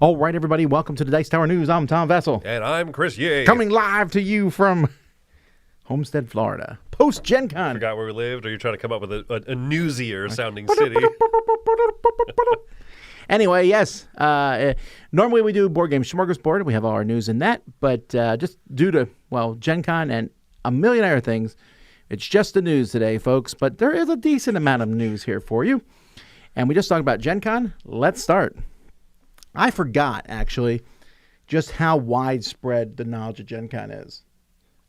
All right, everybody, welcome to the Dice Tower News. I'm Tom Vasel. And I'm Chris Ye. Coming live to you from Homestead, Florida. Post-Gen Con. Forgot where we lived, or you're trying to come up with a newsier sounding city? Anyway, yes. Normally we do Board Game Smorgasbord. We have all our news in that. But just due to, Gen Con and a million other things, it's just the news today, folks. But there is a decent amount of news here for you. And we just talked about Gen Con. Let's start. I forgot, actually, just how widespread the knowledge of Gen Con is.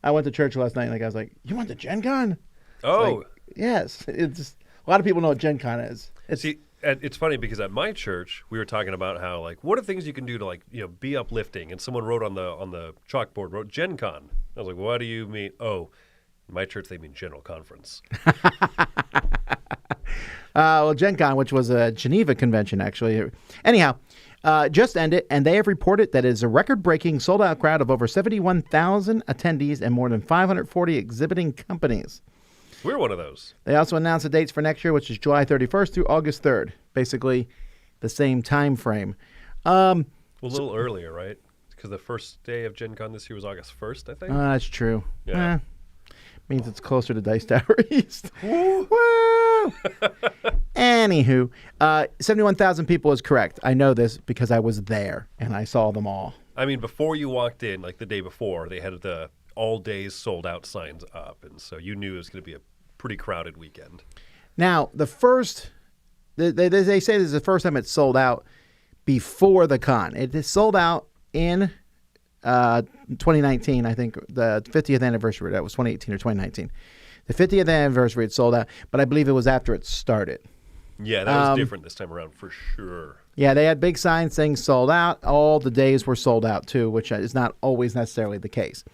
I went to church last night, and the guy was like, "You went to Gen Con?" Oh. Yes. It's just, a lot of people know what Gen Con is. It's funny because at my church, we were talking about how, what are things you can do to, be uplifting? And someone wrote on the chalkboard, Gen Con. I was like, what do you mean? Oh, in my church, they mean General Conference. Gen Con, which was a Geneva convention, actually. Anyhow, just ended, and they have reported that it is a record-breaking, sold-out crowd of over 71,000 attendees and more than 540 exhibiting companies. We're one of those. They also announced the dates for next year, which is July 31st through August 3rd. Basically, the same time frame. A little earlier, right? Because the first day of Gen Con this year was August 1st, I think. That's true. Yeah. Means it's closer to Dice Tower East. Woo! Anywho, 71,000 people is correct. I know this because I was there and I saw them all. I mean, before you walked in, the day before, they had the all days sold out signs up. And so you knew it was going to be a pretty crowded weekend. Now, they say this is the first time it's sold out before the con. It is sold out in 2019, I think, the 50th anniversary. That was 2018 or 2019. The 50th anniversary, it sold out, but I believe it was after it started. Yeah, that was different this time around for sure. Yeah, they had big signs saying sold out. All the days were sold out, too, which is not always necessarily the case.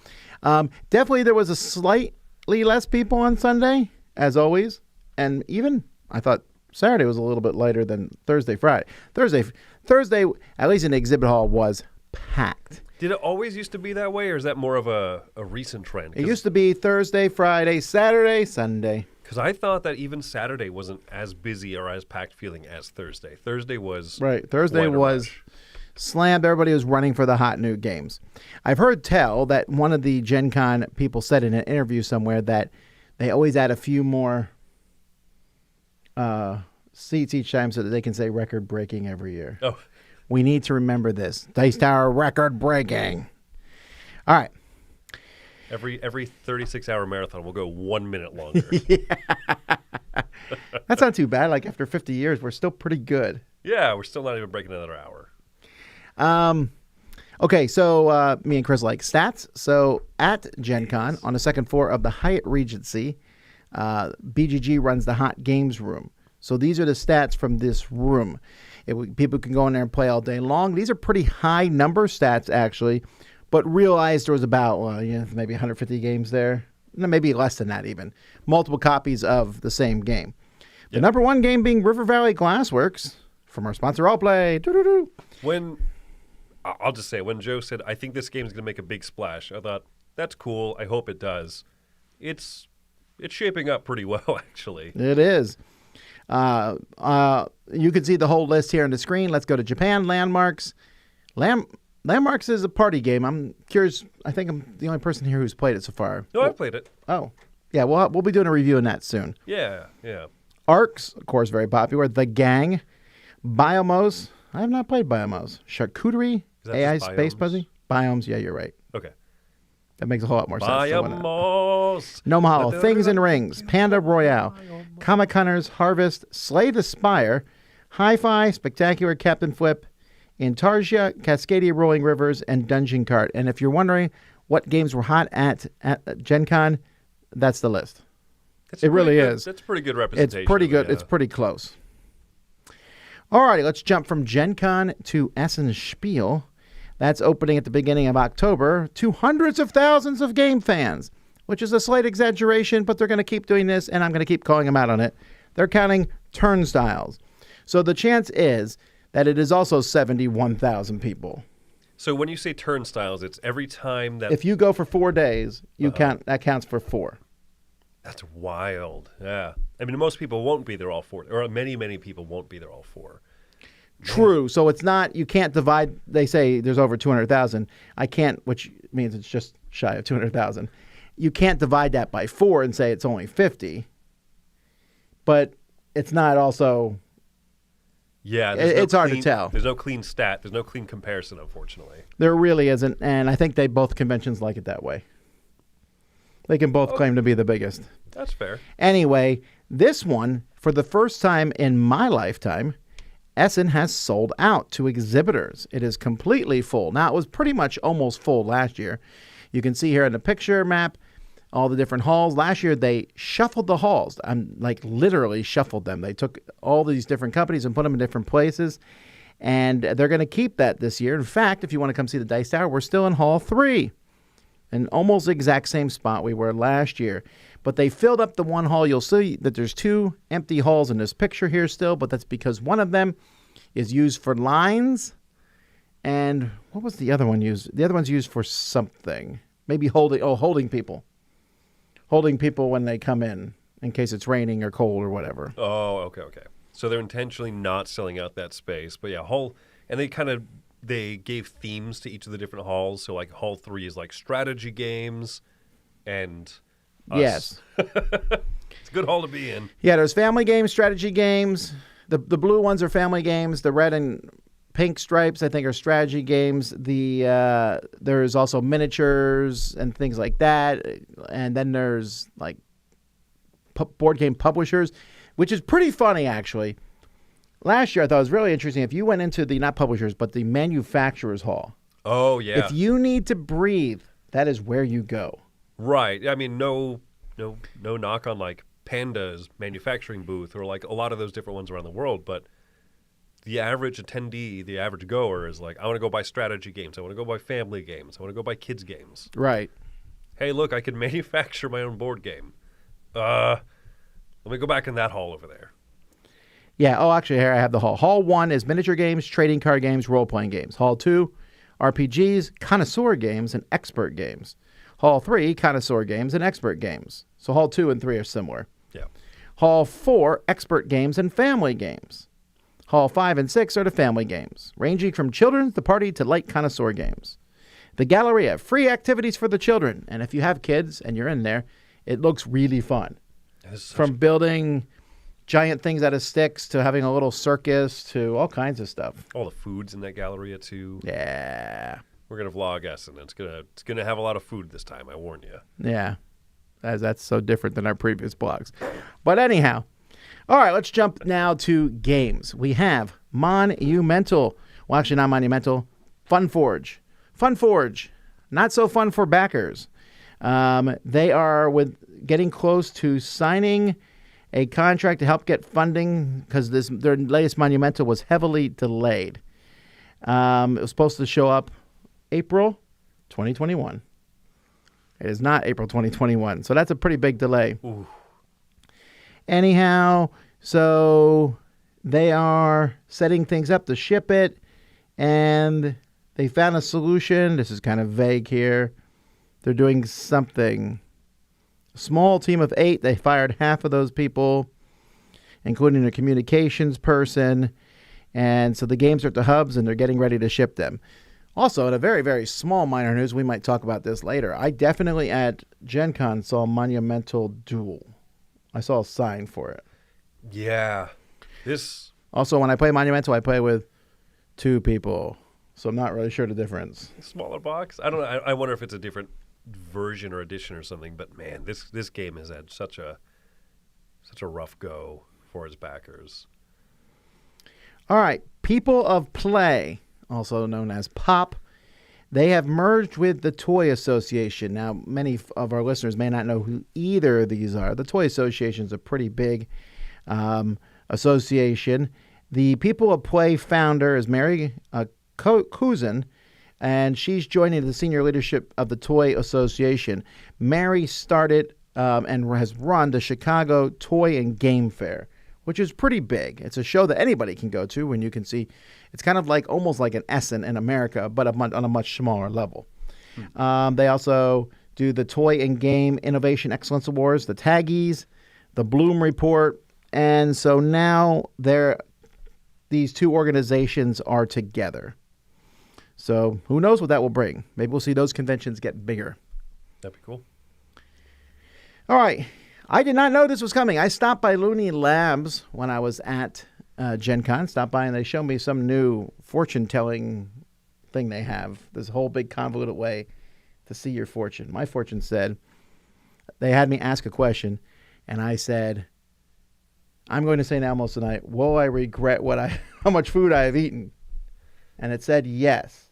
Definitely there was a slightly less people on Sunday, as always. And even, I thought, Saturday was a little bit lighter than Thursday, Friday. Thursday, at least in the exhibit hall, was packed. Did it always used to be that way, or is that more of a recent trend? It used to be Thursday, Friday, Saturday, Sunday. Because I thought that even Saturday wasn't as busy or as packed feeling as Thursday. Thursday was Thursday was slammed. Everybody was running for the hot new games. I've heard tell that one of the Gen Con people said in an interview somewhere that they always add a few more seats each time so that they can say record breaking every year. Oh. We need to remember this. Dice Tower record breaking. All right. Every 36-hour marathon will go 1 minute longer. That's not too bad. After 50 years, we're still pretty good. Yeah, we're still not even breaking another hour. Okay, so me and Chris like stats. So at Gen Con, on the second floor of the Hyatt Regency, BGG runs the Hot Games room. So these are the stats from this room. People can go in there and play all day long. These are pretty high number stats, actually, but realize there was about maybe 150 games there. No, maybe less than that even. Multiple copies of the same game. Yep. The number one game being River Valley Glassworks from our sponsor, Allplay. I'll just say, when Joe said, I think this game is going to make a big splash, I thought, that's cool. I hope it does. It's shaping up pretty well, actually. It is. You can see the whole list here on the screen. Let's go to Japan. Landmarks. Landmarks is a party game. I'm curious. I think I'm the only person here who's played it so far. No, I've played it. Oh. Yeah, we'll be doing a review on that soon. Yeah. Arcs, of course, very popular. The Gang. Biomos. I have not played Biomos. Charcuterie. AI Space Puzzle. Biomes. Yeah, you're right. Okay. That makes a whole lot more sense. Biomos. No Mahalo. Things and Rings. Panda Royale. Comic Hunters. Harvest. Slay the Spire. Hi-Fi. Spectacular Captain Flip. Intarsia, Cascadia Rolling Rivers, and Dungeon Cart. And if you're wondering what games were hot at Gen Con, that's the list. It really is. That's pretty good representation. It's pretty good. Yeah. It's pretty close. All righty, let's jump from Gen Con to Essen Spiel. That's opening at the beginning of October to hundreds of thousands of game fans, which is a slight exaggeration, but they're going to keep doing this, and I'm going to keep calling them out on it. They're counting turnstiles. So the chance is that it is also 71,000 people. So when you say turnstiles, it's every time that... If you go for 4 days, that counts for 4. That's wild. Yeah. I mean, most people won't be there all 4. Or many, many people won't be there all 4. True. So it's not, you can't divide, they say there's over 200,000. I can't, which means it's just shy of 200,000. You can't divide that by 4 and say it's only 50. But it's not also, Yeah, it's hard to tell. There's no clean stat. There's no clean comparison, unfortunately. There really isn't. And I think both conventions like it that way. They can both claim to be the biggest. That's fair. Anyway, this one, for the first time in my lifetime, Essen has sold out to exhibitors. It is completely full. Now, it was pretty much almost full last year. You can see here in the picture map all the different halls. Last year, they shuffled the halls. I'm like literally shuffled them. They took all these different companies and put them in different places. And they're going to keep that this year. In fact, if you want to come see the Dice Tower, we're still in Hall 3. In almost the exact same spot we were last year. But they filled up the one hall. You'll see that there's 2 empty halls in this picture here still, but that's because one of them is used for lines. And what was the other one used? The other one's used for something. Maybe holding people. Holding people when they come in case it's raining or cold or whatever. Oh, okay. So they're intentionally not selling out that space. But yeah, and they gave themes to each of the different halls. So like Hall 3 is like strategy games and us. Yes. It's a good hall to be in. Yeah, there's family games, strategy games. The blue ones are family games. The red and pink stripes, I think, are strategy games. There's also miniatures and things like that. And then there's like board game publishers, which is pretty funny, actually. Last year, I thought it was really interesting. If you went into not publishers, but the manufacturers hall. Oh, yeah. If you need to breathe, that is where you go. Right. I mean, no knock on like Panda's manufacturing booth or like a lot of those different ones around the world, but the average attendee, the average goer is like, I want to go buy strategy games. I want to go buy family games. I want to go buy kids games. Right. Hey, look, I can manufacture my own board game. Let me go back in that hall over there. Yeah. Oh, actually, here I have the hall. Hall 1 is miniature games, trading card games, role-playing games. Hall 2, RPGs, connoisseur games, and expert games. Hall 3, connoisseur games and expert games. So Hall 2 and 3 are similar. Yeah. Hall 4, expert games and family games. Hall 5 and 6 are the family games, ranging from children's to party to light connoisseur games. The Galleria, free activities for the children. And if you have kids and you're in there, it looks really fun. From building giant things out of sticks to having a little circus to all kinds of stuff. All the foods in that Galleria, too. Yeah. We're going to vlog Essen. It's gonna have a lot of food this time, I warn you. Yeah. That's so different than our previous blogs. But anyhow, all right, let's jump now to games. We have Monumental. Well, actually, not Monumental. Funforge. Funforge. Not so fun for backers. They are getting close to signing a contract to help get funding because their latest Monumental was heavily delayed. It was supposed to show up April 2021. It is not April 2021, so that's a pretty big delay. Ooh. Anyhow, so they are setting things up to ship it, and they found a solution. This is kind of vague here. They're doing something. A small team of 8. They fired half of those people, including a communications person. And so the games are at the hubs, and they're getting ready to ship them. Also, in a very, very small minor news, we might talk about this later. I definitely at Gen Con saw Monumental Duel. I saw a sign for it. Yeah. Also, when I play Monumental, I play with 2 people. So I'm not really sure the difference. Smaller box? I don't know. I wonder if it's a different version or edition or something. But, man, this game has had such a rough go for its backers. All right. People of Play, also known as POP, they have merged with the Toy Association. Now, many of our listeners may not know who either of these are. The Toy Association is a pretty big association. The People of Play founder is Mary Cousin, and she's joining the senior leadership of the Toy Association. Mary started and has run the Chicago Toy and Game Fair, which is pretty big. It's a show that anybody can go to when you can see. It's kind of like almost like an Essen in America, but on a much smaller level. They also do the Toy and Game Innovation Excellence Awards, the Taggies, the Bloom Report, and so now they're these two organizations are together. So who knows what that will bring? Maybe we'll see those conventions get bigger. That'd be cool. All right. I did not know this was coming. I stopped by Looney Labs when I was at Gen Con. Stopped by and they showed me some new fortune-telling thing they have. This whole big convoluted way to see your fortune. My fortune said, they had me ask a question, and I said, I'm going to say now most tonight, will I regret how much food I have eaten? And it said yes.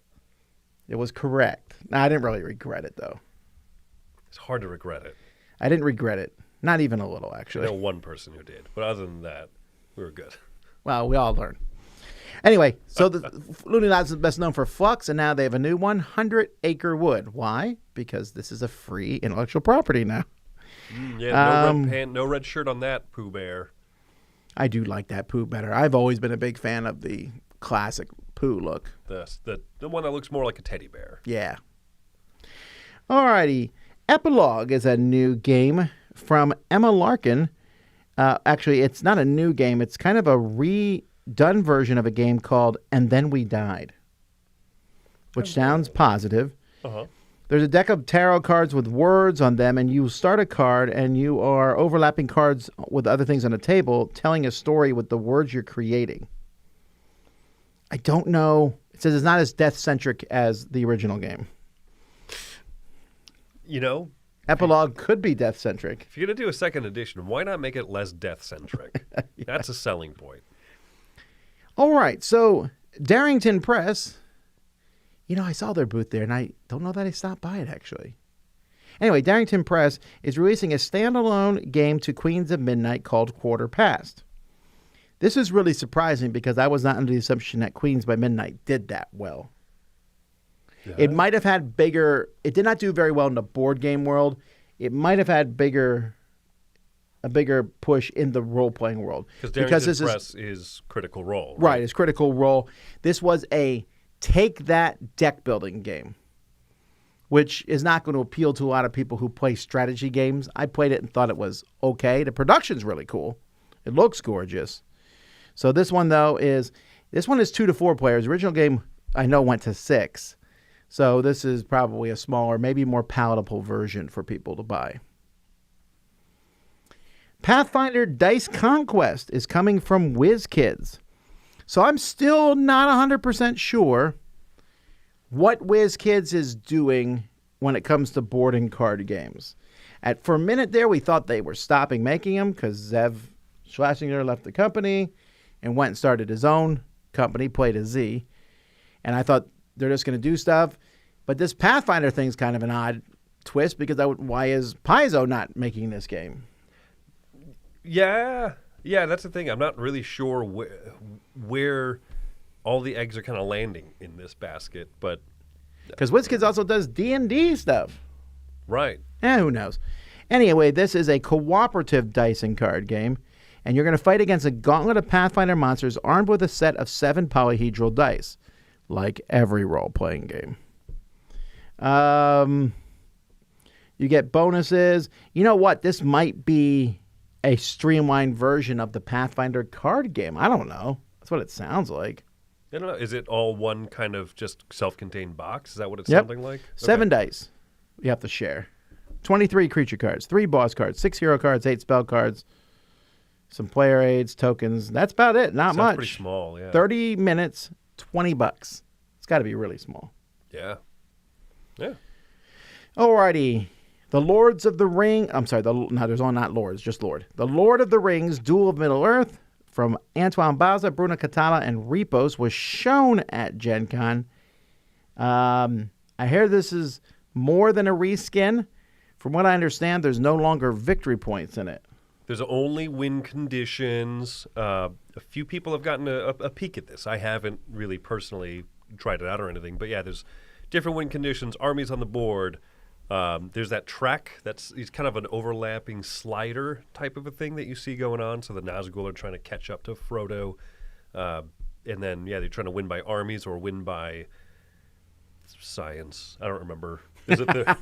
It was correct. Now, I didn't really regret it, though. It's hard to regret it. I didn't regret it. Not even a little, actually. I know one person who did. But other than that, we were good. Well, we all learn. Anyway, so the Looney Labs is best known for Flux, and now they have a new 100-acre wood. Why? Because this is a free intellectual property now. No red shirt on that, Pooh Bear. I do like that Pooh better. I've always been a big fan of the classic Pooh look. The one that looks more like a teddy bear. Yeah. Alrighty. Epilog is a new game from Emma Larkin. Actually, it's not a new game. It's kind of a redone version of a game called And Then We Died, which sounds positive. Uh-huh. There's a deck of tarot cards with words on them, and you start a card, and you are overlapping cards with other things on a table, telling a story with the words you're creating. I don't know. It says it's not as death-centric as the original game. You know, Epilog could be death-centric. if you're going to do a second edition, why not make it less death-centric? Yeah. That's a selling point. All right, so Darrington Press, I saw their booth there, and I don't know that I stopped by it, actually. Anyway, Darrington Press is releasing a standalone game to Queens of Midnight called Quarter Past. This is really surprising because I was not under the assumption that Queens by Midnight did that well. Yeah. It might have had bigger... It did not do very well in the board game world. It might have had a bigger push in the role-playing world. Because Darrington Press is Critical Role. Right, it's Critical Role. This was a take-that deck-building game, which is not going to appeal to a lot of people who play strategy games. I played it and thought it was okay. The production's really cool. It looks gorgeous. So this one, though, is 2 to 4 players. The original game, I know, went to 6. So this is probably a smaller, maybe more palatable version for people to buy. Pathfinder Dice Conquest is coming from WizKids. So I'm still not 100% sure what WizKids is doing when it comes to board and card games. For a minute there, we thought they were stopping making them because Zev Schlesinger left the company and went and started his own company, Play to Z. And I thought they're just going to do stuff. But this Pathfinder thing's kind of an odd twist because why is Paizo not making this game? Yeah, that's the thing. I'm not really sure where all the eggs are kind of landing in this basket, but... Because WizKids also does D&D stuff. Right. Who knows? Anyway, this is a cooperative dice and card game, and you're going to fight against a gauntlet of Pathfinder monsters armed with a set of 7 polyhedral dice, like every role-playing game. You get bonuses. You know what? This might be a streamlined version of the Pathfinder card game. I don't know. That's what it sounds like. I don't know. Is it all one kind of just self-contained box? Is that what it's sounding like? 7 dice you have to share. 23 creature cards, 3 boss cards, 6 hero cards, 8 spell cards, some player aids, tokens. That's about it. Not much. Pretty small, yeah. 30 minutes, $20. It's got to be really small. Yeah. Yeah. Alrighty. The Lords of the Ring. I'm sorry. There's all not Lords, just Lord. The Lord of the Rings, Duel of Middle-earth from Antoine Baza, Bruno Catala, and Repos was shown at Gen Con. I hear this is more than a reskin. From what I understand, there's no longer victory points in it. There's only win conditions. A few people have gotten a peek at this. I haven't really personally tried it out or anything. But yeah, there's different win conditions, armies on the board. There's that track it's kind of an overlapping slider type of a thing that you see going on. So the Nazgul are trying to catch up to Frodo. And then, they're trying to win by armies or win by science. I don't remember. Is it the...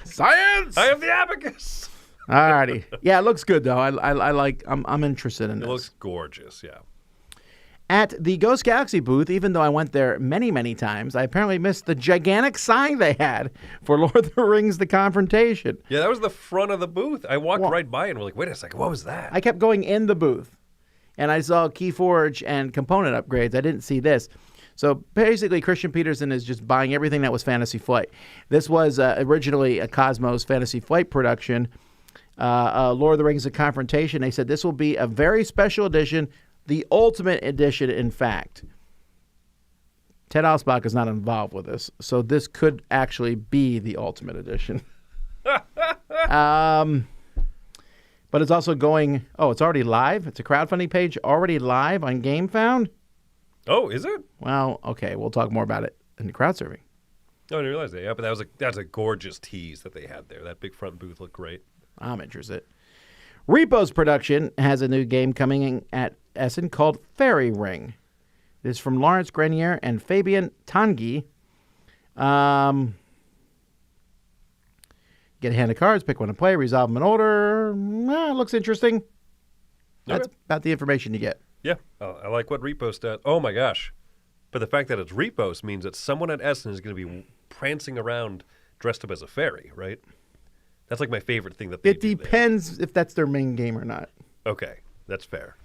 Science! I have the abacus! Alrighty. Yeah, it looks good, though. I'm interested in this. It looks gorgeous, yeah. At the Ghost Galaxy booth, even though I went there many, many times, I apparently missed the gigantic sign they had for Lord of the Rings: The Confrontation. Yeah, that was the front of the booth. I walked right by and was like, wait a second, what was that? I kept going in the booth, and I saw Keyforge and component upgrades. I didn't see this. So basically, Christian Peterson is just buying everything that was Fantasy Flight. This was originally a Cosmos Fantasy Flight production. Lord of the Rings: The Confrontation. They said this will be a very special edition, the ultimate edition, in fact. Ted Alspach is not involved with this, so this could actually be the ultimate edition. But it's also going, it's already live. It's a crowdfunding page already live on GameFound. Oh, is it? Well, okay, we'll talk more about it in the crowd surfing. Oh, I didn't realize that. Yeah, but that's a gorgeous tease that they had there. That big front booth looked great. I'm interested. Repo's production has a new game coming in at Essen called Fairy Ring. It is from Lawrence Grenier and Fabian Tanguy. Get a hand of cards, pick one to play, resolve them in order. Looks interesting. That's about the information you get. Yeah, I like what Repos does. Oh my gosh. But the fact that it's Repos means that someone at Essen is going to be prancing around dressed up as a fairy, right? That's like my favorite thing that they do. It depends if that's their main game or not. Okay, that's fair.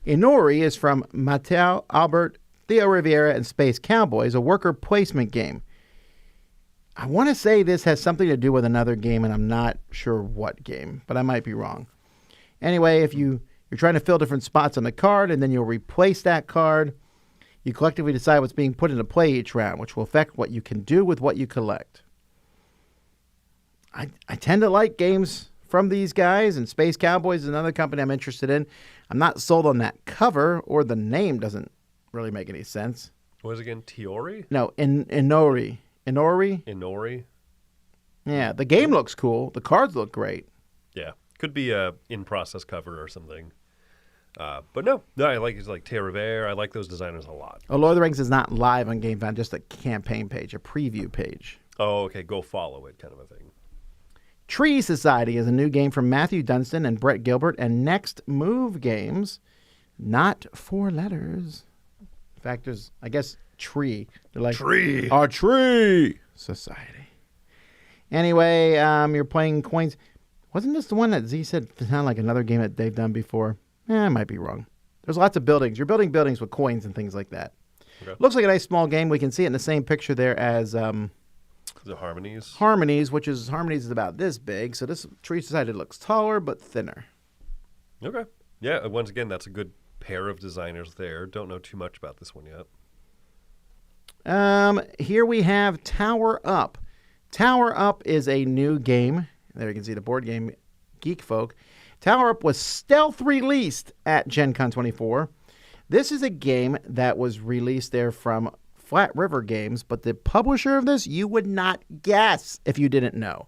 Inori is from Mateo Albert, Theo Riviera, and Space Cowboys, a worker placement game. I want to say this has something to do with another game, and I'm not sure what game, but I might be wrong. Anyway, if you're trying to fill different spots on the card, and then you'll replace that card, you collectively decide what's being put into play each round, which will affect what you can do with what you collect. I tend to like games from these guys, and Space Cowboys is another company I'm interested in. I'm not sold on that cover, or the name doesn't really make any sense. What is it again? Tiori? No, Inori. Inori? Inori? Yeah, the game looks cool. The cards look great. Yeah, could be a in-process cover or something. But no, I like it's like Terravere. I like those designers a lot. Oh, Lord of the Rings is not live on GameFound, just a campaign page, a preview page. Oh, okay, go follow it kind of a thing. Tree Society is a new game from Matthew Dunstan and Brett Gilbert and Next Move Games. Not 4 letters. In fact, there's, I guess, Tree. They're like, Tree. Our Tree Society. Anyway, you're playing coins. Wasn't this the one that Z said sounded like another game that they've done before? I might be wrong. There's lots of buildings. You're building buildings with coins and things like that. Okay. Looks like a nice small game. We can see it in the same picture there as the Harmonies. Harmonies is about this big. So this Tree Society looks taller but thinner. Okay. Yeah, once again, that's a good pair of designers there. Don't know too much about this one yet. Here we have Tower Up. Tower Up is a new game. There you can see the board game Geek Folk. Tower Up was stealth released at Gen Con 24. This is a game that was released there from Flat River Games, but the publisher of this, you would not guess if you didn't know.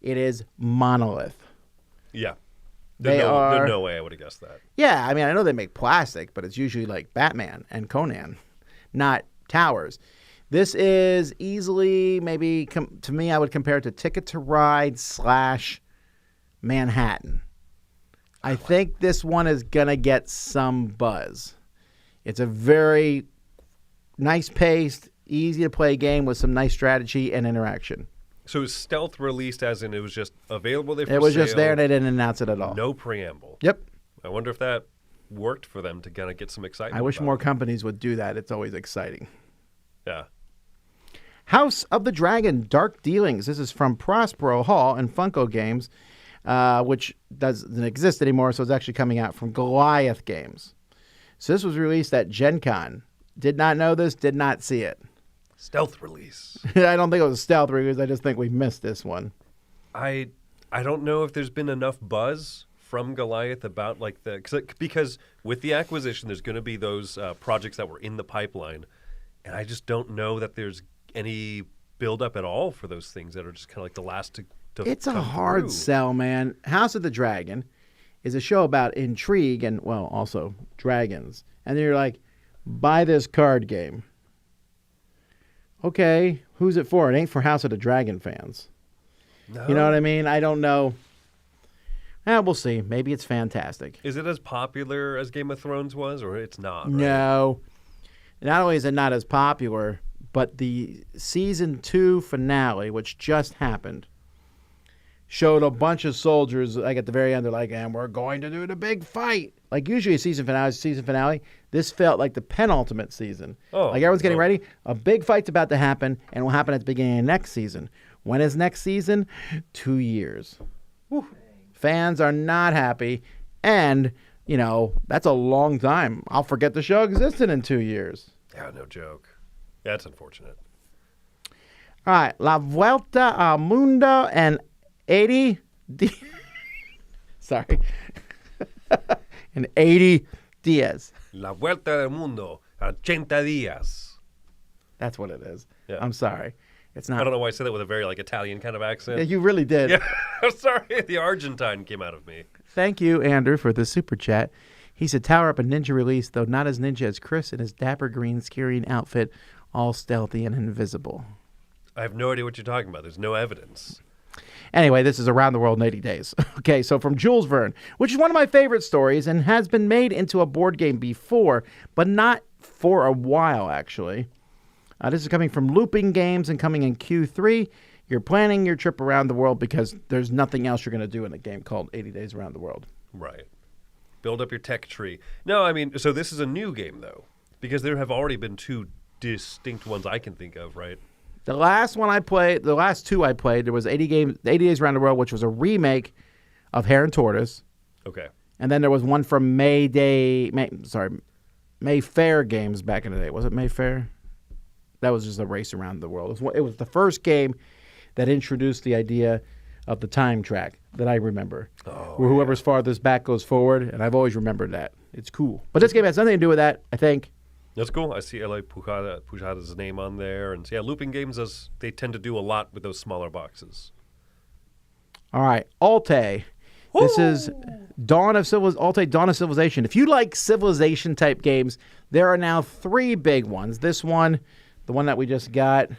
It is Monolith. Yeah. There's no way I would have guessed that. Yeah, I mean, I know they make plastic, but it's usually like Batman and Conan, not towers. This is easily, maybe, to me, I would compare it to Ticket to Ride / Manhattan. I think this one is going to get some buzz. It's a very nice-paced, easy-to-play game with some nice strategy and interaction. So it was stealth released as in it was just available there for sale? It was sale, just there and they didn't announce it at all. No preamble. Yep. I wonder if that worked for them to kind of get some excitement. I wish more companies would do that. It's always exciting. Yeah. House of the Dragon, Dark Dealings. This is from Prospero Hall and Funko Games, which doesn't exist anymore, so it's actually coming out from Goliath Games. So this was released at Gen Con. Did not know this, did not see it. Stealth release. I don't think it was a stealth release. I just think we missed this one. I don't know if there's been enough buzz from Goliath about like because with the acquisition, there's going to be those projects that were in the pipeline, and I just don't know that there's any build up at all for those things that are just kind of like the last to It's a hard sell, man. House of the Dragon is a show about intrigue and, well, also dragons. And then you're like, buy this card game. Okay, who's it for? It ain't for House of the Dragon fans. No. You know what I mean? I don't know We'll see. Maybe it's fantastic. Is it as popular as Game of Thrones was, or it's not? Right? No. Not only is it not as popular, but the season 2 finale, which just happened, showed a bunch of soldiers, like at the very end, they're like, and we're going to do the big fight. Like usually a season finale. This felt like the penultimate season. Like everyone's getting ready. A big fight's about to happen, and it will happen at the beginning of next season. When is next season? 2 years. Whew. Fans are not happy, and, that's a long time. I'll forget the show existed in 2 years. Yeah, no joke. That's unfortunate. All right, La Vuelta al Mundo and 80 Sorry. and 80 días. La Vuelta del Mundo, 80 días. That's what it is. Yeah. I'm sorry. It's not. I don't know why I said that with a very Italian kind of accent. Yeah, you really did. Yeah, I'm sorry. The Argentine came out of me. Thank you, Andrew, for the super chat. He said, tower up a ninja release, though not as ninja as Chris in his dapper green skiing outfit, all stealthy and invisible. I have no idea what you're talking about. There's no evidence. Anyway, this is Around the World in 80 Days. Okay, so from Jules Verne, which is one of my favorite stories and has been made into a board game before, but not for a while, actually. This is coming from Looping Games and coming in Q3. You're planning your trip around the world because there's nothing else you're going to do in a game called 80 Days Around the World. Right. Build up your tech tree. No, I mean, so this is a new game, though, because there have already been 2 distinct ones I can think of, right? The last 2 I played, there was 80 Days Around the World, which was a remake of Hare and Tortoise. Okay. And then there was one from Mayfair Games back in the day. Was it Mayfair? That was just a race around the world. It was the first game that introduced the idea of the time track that I remember. Where whoever's farthest back goes forward, and I've always remembered that. It's cool. But this game has nothing to do with that, I think. That's cool. I see Eli Pujada's name on there. And yeah, Looping Games, they tend to do a lot with those smaller boxes. All right, Alte. This is Dawn of Civilization. If you like Civilization-type games, there are now 3 big ones. This one, the one that we just got,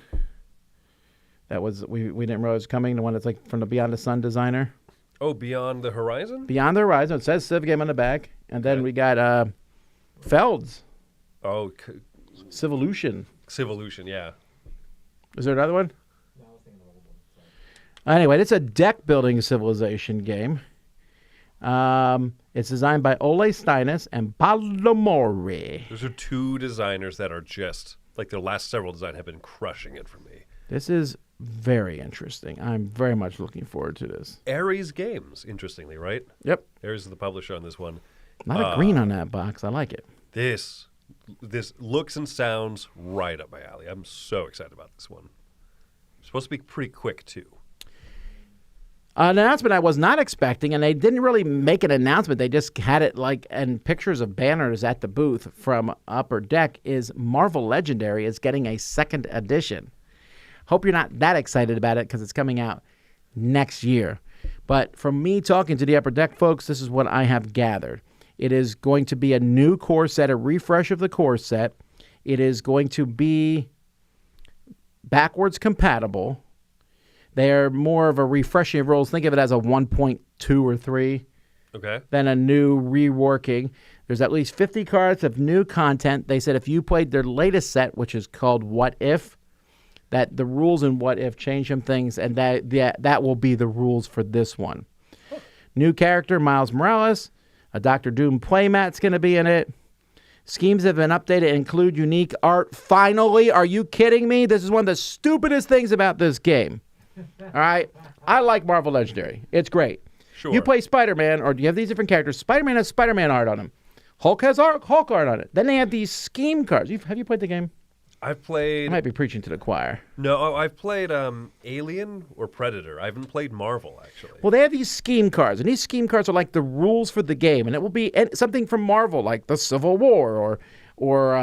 that was we didn't realize was coming, the one that's like from the Beyond the Sun designer. Oh, Beyond the Horizon? Beyond the Horizon. It says Civ Game on the back. And then we got Feld's. Oh, Civolution. Civolution, yeah. Is there another one? No, I was thinking of an old one. Anyway, it's a deck-building Civilization game. It's designed by Ole Steinus and Palomori. Those are 2 designers that are just, like their last several designs have been crushing it for me. This is very interesting. I'm very much looking forward to this. Ares Games, interestingly, right? Yep. Ares is the publisher on this one. A lot of green on that box. I like it. This looks and sounds right up my alley. I'm so excited about this one. It's supposed to be pretty quick, too. An announcement I was not expecting, and they didn't really make an announcement. They just had it and pictures of banners at the booth from Upper Deck, is Marvel Legendary is getting a 2nd edition. Hope you're not that excited about it because it's coming out next year. But from me talking to the Upper Deck folks, this is what I have gathered. It is going to be a new core set, a refresh of the core set. It is going to be backwards compatible. They're more of a refreshing of rules. Think of it as a 1.2 or 3. Okay. Then a new reworking. There's at least 50 cards of new content. They said if you played their latest set, which is called What If, that the rules in What If change some things, and that will be the rules for this one. Oh. New character, Miles Morales. A Dr. Doom playmat's going to be in it. Schemes have been updated and include unique art. Finally, are you kidding me? This is one of the stupidest things about this game. All right? I like Marvel Legendary. It's great. Sure. You play Spider-Man, or you have these different characters. Spider-Man has Spider-Man art on him. Hulk has Hulk art on it. Then they have these scheme cards. Have you played the game? I've played... I might be preaching to the choir. No, I've played Alien or Predator. I haven't played Marvel, actually. Well, they have these scheme cards, and these scheme cards are like the rules for the game, and it will be something from Marvel, like the Civil War or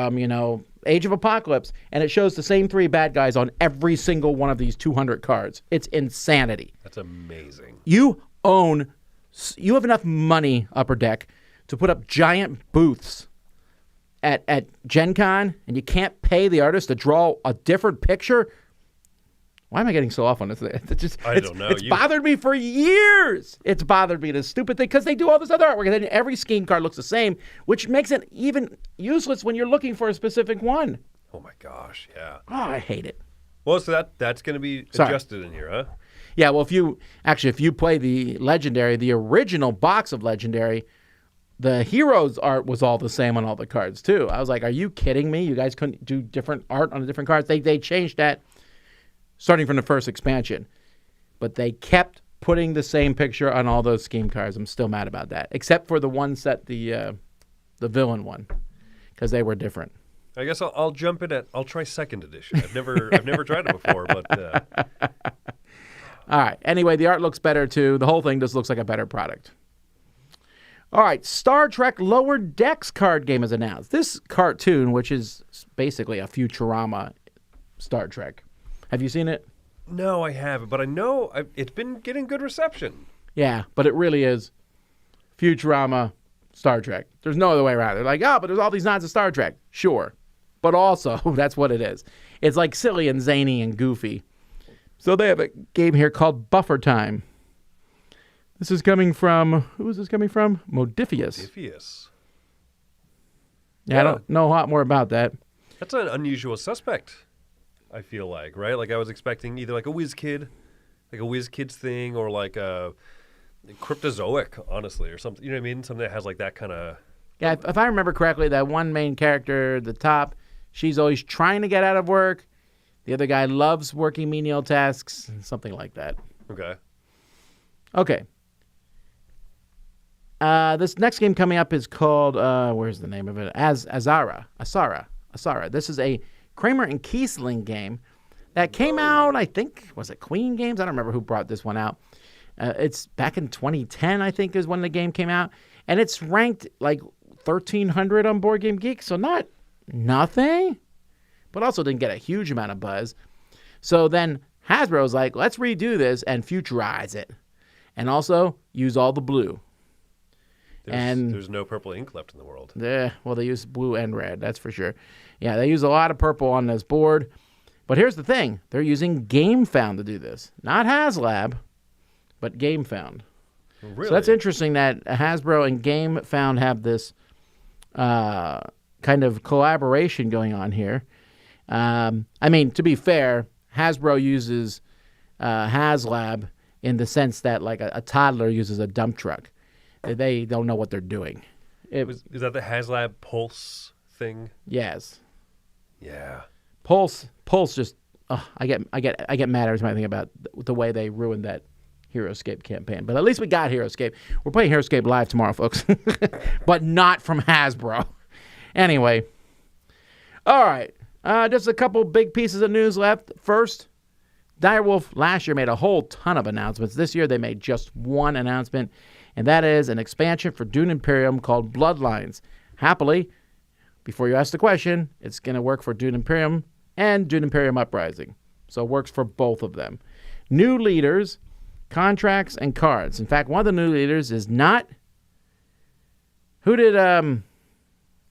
Age of Apocalypse, and it shows the same 3 bad guys on every single one of these 200 cards. It's insanity. That's amazing. You have enough money, Upper Deck, to put up giant booths at Gen Con, and you can't pay the artist to draw a different picture. Why am I getting so off on this? I don't know. It's bothered me for years. It's bothered me, this stupid thing, because they do all this other artwork, and then every scheme card looks the same, which makes it even useless when you're looking for a specific one. Oh, my gosh, yeah. Oh, I hate it. Well, so that's going to be adjusted in here, huh? Yeah, well, if you play the Legendary, the original box of Legendary, the Heroes art was all the same on all the cards, too. I was like, are you kidding me? You guys couldn't do different art on the different cards? They changed that starting from the first expansion. But they kept putting the same picture on all those scheme cards. I'm still mad about that, except for the one set, the villain one, because they were different. I guess I'll jump in I'll try second edition. I've never tried it before, but all right. Anyway, the art looks better too. The whole thing just looks like a better product. All right, Star Trek Lower Decks card game is announced. This cartoon, which is basically a Futurama Star Trek. Have you seen it? No, I haven't, but I know it's been getting good reception. Yeah, but it really is Futurama Star Trek. There's no other way around it. They're like, but there's all these nods of Star Trek. Sure. But also, that's what it is. It's like silly and zany and goofy. So they have a game here called Buffer Time. This is coming from, who is this coming from? Modifius. Yeah, I don't know a lot more about that. That's an unusual suspect, I feel like, right? Like I was expecting either like a WizKid, like a WizKids thing, or like a Cryptozoic, honestly, or something. You know what I mean? Something that has like that kind of... Yeah, if I remember correctly, that one main character, the top, she's always trying to get out of work. The other guy loves working menial tasks, something like that. Okay. This next game coming up is called, where's the name of it? Asara. This is a Kramer and Kiesling game that came out, I think, was it Queen Games? I don't remember who brought this one out. It's back in 2010, I think, is when the game came out. And it's ranked like 1,300 on Board Game Geek, so not nothing, but also didn't get a huge amount of buzz. So then Hasbro's like, let's redo this and futurize it. And also use all the blue. There's no purple ink left in the world. Yeah, well, they use blue and red, that's for sure. Yeah, they use a lot of purple on this board. But here's the thing. They're using GameFound to do this. Not HasLab, but GameFound. Really? So that's interesting that Hasbro and GameFound have this kind of collaboration going on here. I mean, to be fair, Hasbro uses HasLab in the sense that like a toddler uses a dump truck. They don't know what they're doing. Is that the HasLab Pulse thing? Yes. Yeah. Pulse just I get mad every time I think about the way they ruined that HeroScape campaign. But at least we got HeroScape. We're playing HeroScape live tomorrow, folks. But not from Hasbro. Anyway. All right. Just a couple big pieces of news left. First, Direwolf last year made a whole ton of announcements. This year they made just one announcement, and that is an expansion for Dune Imperium called Bloodlines. Happily, before you ask the question, it's going to work for Dune Imperium and Dune Imperium Uprising. So it works for both of them. New leaders, contracts, and cards. In fact, one of the new leaders is not... Who did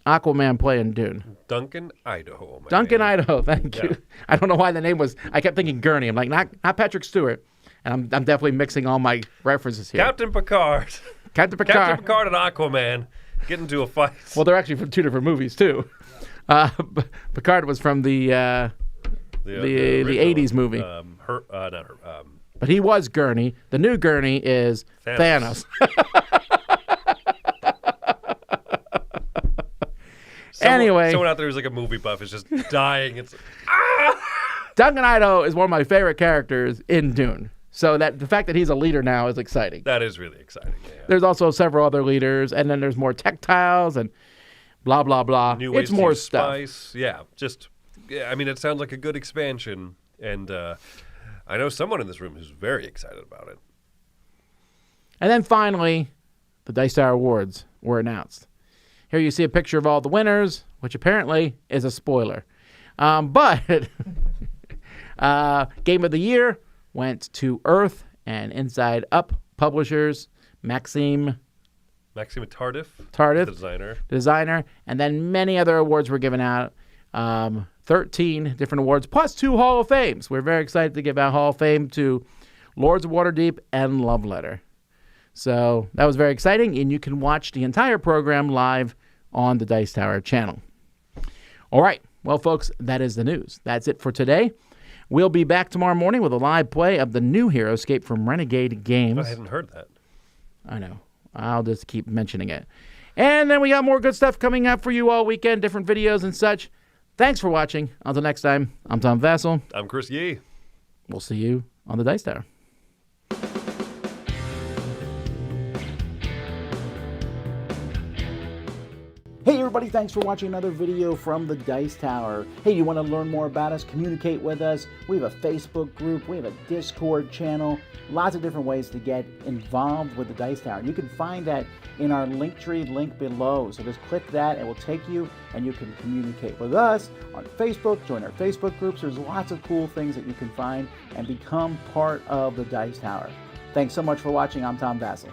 Aquaman play in Dune? Duncan Idaho. Duncan Idaho, thank you. I don't know why the name was... I kept thinking Gurney. I'm like, not Patrick Stewart. And I'm definitely mixing all my references here. Captain Picard. Captain Picard. Captain Picard and Aquaman get into a fight. Well, they're actually from two different movies, too. Picard was from the 80s movie. But he was Gurney. The new Gurney is Thanos. Anyway. Someone out there who's like a movie buff is just dying. It's Duncan Idaho is one of my favorite characters in Dune. So that the fact that he's a leader now is exciting. That is really exciting. Yeah. There's also several other leaders, and then there's more tactiles and blah, blah, blah. New ways it's more to use stuff. Spice. Yeah, I mean, it sounds like a good expansion, and I know someone in this room who's very excited about it. And then finally, the Dice Tower Awards were announced. Here you see a picture of all the winners, which apparently is a spoiler. But Game of the Year went to Earth and Inside Up publishers, Maxime Tardif, the designer, and then many other awards were given out. 13 different awards, plus 2 Hall of Fames. We're very excited to give out Hall of Fame to Lords of Waterdeep and Love Letter. So that was very exciting, and you can watch the entire program live on the Dice Tower channel. All right. Well, folks, that is the news. That's it for today. We'll be back tomorrow morning with a live play of the new Heroescape from Renegade Games. I hadn't heard that. I know. I'll just keep mentioning it. And then we got more good stuff coming up for you all weekend, different videos and such. Thanks for watching. Until next time, I'm Tom Vasel. I'm Chris Yee. We'll see you on the Dice Tower. Hey everybody, thanks for watching another video from the Dice Tower. Hey, you want to learn more about us, communicate with us? We have a Facebook group, we have a Discord channel, lots of different ways to get involved with the Dice Tower. You can find that in our Linktree link below. So just click that, it will take you and you can communicate with us on Facebook, join our Facebook groups. There's lots of cool things that you can find and become part of the Dice Tower. Thanks so much for watching. I'm Tom Vasel.